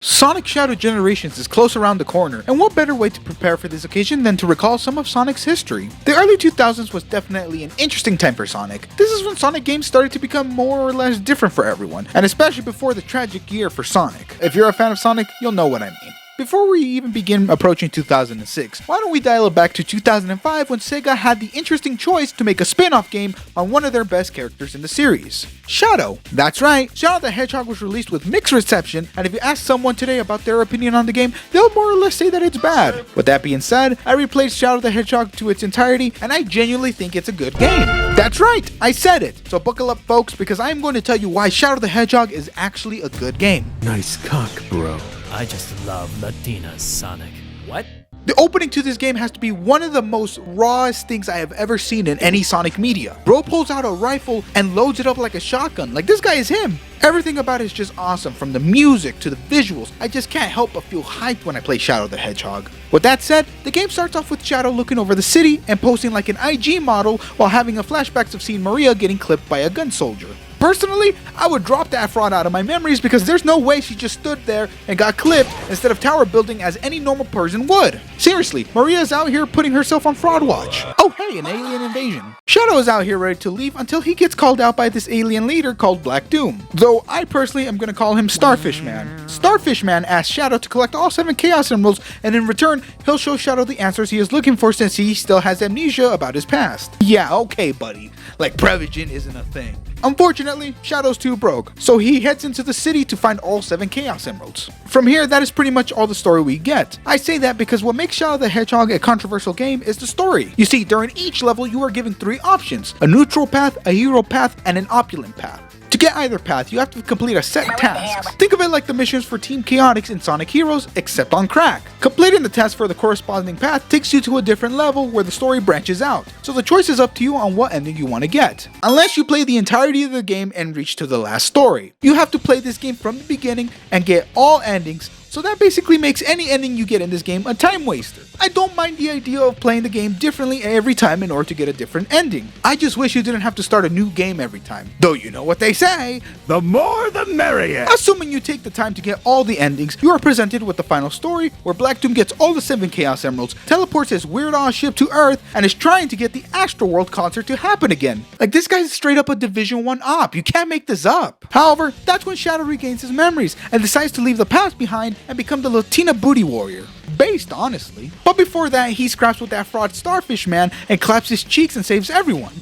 Sonic Shadow Generations is close around the corner, and what better way to prepare for this occasion than to recall some of Sonic's history? The early 2000s was definitely an interesting time for Sonic. This is when Sonic games started to become more or less different for everyone, and especially before the tragic year for Sonic. If you're a fan of Sonic, you'll know what I mean. Before we even begin approaching 2006, why don't we dial it back to 2005 when Sega had the interesting choice to make a spin-off game on one of their best characters in the series, Shadow. That's right, Shadow the Hedgehog was released with mixed reception, and if you ask someone today about their opinion on the game, they'll more or less say that it's bad. With that being said, I replayed Shadow the Hedgehog to its entirety, and I genuinely think it's a good game. That's right, I said it. So buckle up folks, because I am going to tell you why Shadow the Hedgehog is actually a good game. Nice cock, bro. I just love Latinas, Sonic. What? The opening to this game has to be one of the most rawest things I have ever seen in any Sonic media. Bro pulls out a rifle and loads it up like a shotgun, like this guy is him. Everything about it is just awesome, from the music to the visuals. I just can't help but feel hyped when I play Shadow the Hedgehog. With that said, the game starts off with Shadow looking over the city and posing like an IG model while having a flashbacks of seeing Maria getting clipped by a gun soldier. Personally, I would drop that fraud out of my memories because there's no way she just stood there and got clipped instead of tower building as any normal person would. Seriously, Maria's out here putting herself on fraud watch. Oh hey, an alien invasion. Shadow is out here ready to leave until he gets called out by this alien leader called Black Doom. Though I personally am going to call him Starfish Man. Starfish Man asks Shadow to collect all 7 Chaos Emeralds, and in return, he'll show Shadow the answers he is looking for since he still has amnesia about his past. Yeah, okay buddy, like Prevagen isn't a thing. Unfortunately, Shadow's too broke, so he heads into the city to find all 7 Chaos Emeralds. From here, that is pretty much all the story we get. I say that because what makes Shadow the Hedgehog a controversial game is the story. You see, during each level you are given 3 options: a neutral path, a hero path, and an opulent path. To get either path, you have to complete a set task. Think of it like the missions for Team Chaotix in Sonic Heroes, except on crack. Completing the task for the corresponding path takes you to a different level where the story branches out, so the choice is up to you on what ending you want to get. Unless you play the entirety of the game and reach to the last story. You have to play this game from the beginning and get all endings, so that basically makes any ending you get in this game a time waster. I don't mind the idea of playing the game differently every time in order to get a different ending. I just wish you didn't have to start a new game every time. Though you know what they say, The more the merrier. assuming you take the time to get all the endings, you are presented with the final story where Black Doom gets all the 7 Chaos Emeralds, teleports his weird-ass ship to Earth, and is trying to get the Astroworld concert to happen again. Like, this guy's straight up a Division 1 op, you can't make this up. However, that's when Shadow regains his memories and decides to leave the past behind and become the Latina booty warrior. Based, honestly. But before that, he scraps with that fraud Starfish Man and claps his cheeks and saves everyone.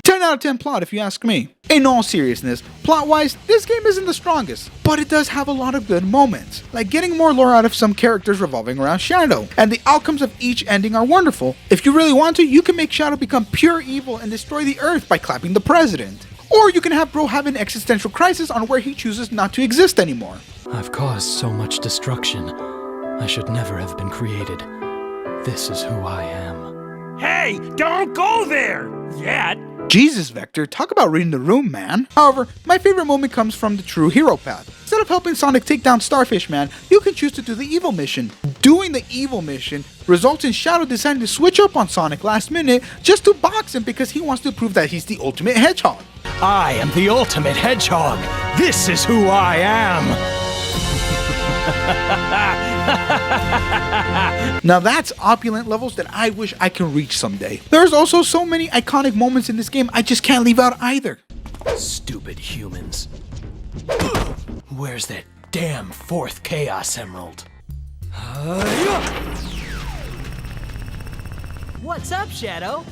10 out of 10 plot if you ask me. In all seriousness, plot-wise, this game isn't the strongest, but it does have a lot of good moments, like getting more lore out of some characters revolving around Shadow, and the outcomes of each ending are wonderful. If you really want to, you can make Shadow become pure evil and destroy the Earth by clapping the president. Or you can have Bro have an existential crisis on where he chooses not to exist anymore. I've caused so much destruction. I should never have been created. This is who I am. Hey, don't go there yet. Jesus, Vector, talk about reading the room, man. However, my favorite moment comes from the true hero path. Instead of helping Sonic take down Starfish Man, you can choose to do the evil mission. Doing the evil mission results in Shadow deciding to switch up on Sonic last minute just to box him because he wants to prove that he's the ultimate hedgehog. I am the ultimate hedgehog. This is who I am. Now that's opulent levels that I wish I could reach someday. There's also so many iconic moments in this game I just can't leave out either. Stupid humans. Where's that damn 4th Chaos Emerald? What's up, Shadow?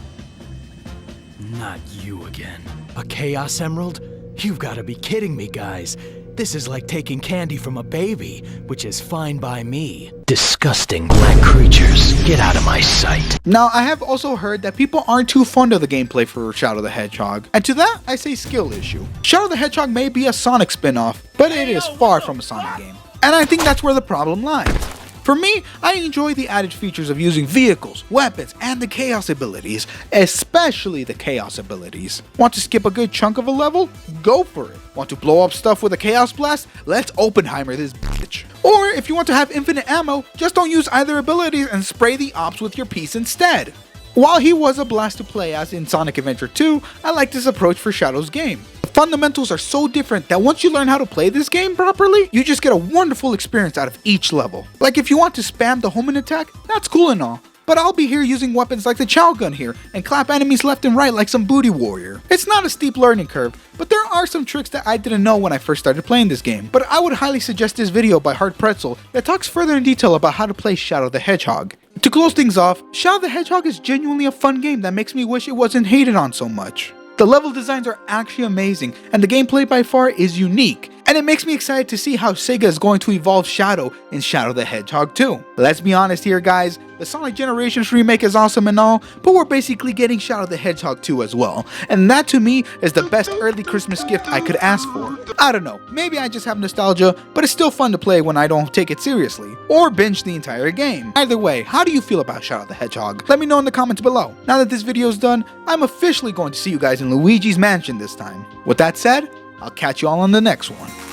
Not you again. A Chaos Emerald? You've got to be kidding me, guys. This is like taking candy from a baby, which is fine by me. Disgusting black creatures. Get out of my sight. Now, I have also heard that people aren't too fond of the gameplay for Shadow the Hedgehog, and to that, I say skill issue. Shadow the Hedgehog may be a Sonic spin-off, but it is far from a Sonic game. And I think that's where the problem lies. For me, I enjoy the added features of using vehicles, weapons, and the Chaos abilities, especially the Chaos abilities. Want to skip a good chunk of a level? Go for it. Want to blow up stuff with a Chaos Blast? Let's Oppenheimer this bitch. Or if you want to have infinite ammo, just don't use either abilities and spray the ops with your piece instead. While he was a blast to play as in Sonic Adventure 2, I like this approach for Shadow's game. fundamentals are so different that once you learn how to play this game properly, you just get a wonderful experience out of each level. Like if you want to spam the homing attack, that's cool and all, but I'll be here using weapons like the chow gun here and clap enemies left and right like some booty warrior. It's not a steep learning curve, but there are some tricks that I didn't know when I first started playing this game. But I would highly suggest this video by Hard Pretzel that talks further in detail about how to play Shadow the Hedgehog. To close things off, Shadow the Hedgehog is genuinely a fun game that makes me wish it wasn't hated on so much. The level designs are actually amazing, and the gameplay by far is unique, and it makes me excited to see how Sega is going to evolve Shadow in Shadow the Hedgehog 2. Let's be honest here guys, the Sonic Generations remake is awesome and all, but we're basically getting Shadow the Hedgehog 2 as well, and that to me is the best early Christmas gift I could ask for. I don't know, maybe I just have nostalgia, but it's still fun to play when I don't take it seriously, or binge the entire game. Either way, how do you feel about Shadow the Hedgehog? Let me know in the comments below. Now that this video is done, I'm officially going to see you guys in Luigi's Mansion this time. With that said, I'll catch you all on the next one.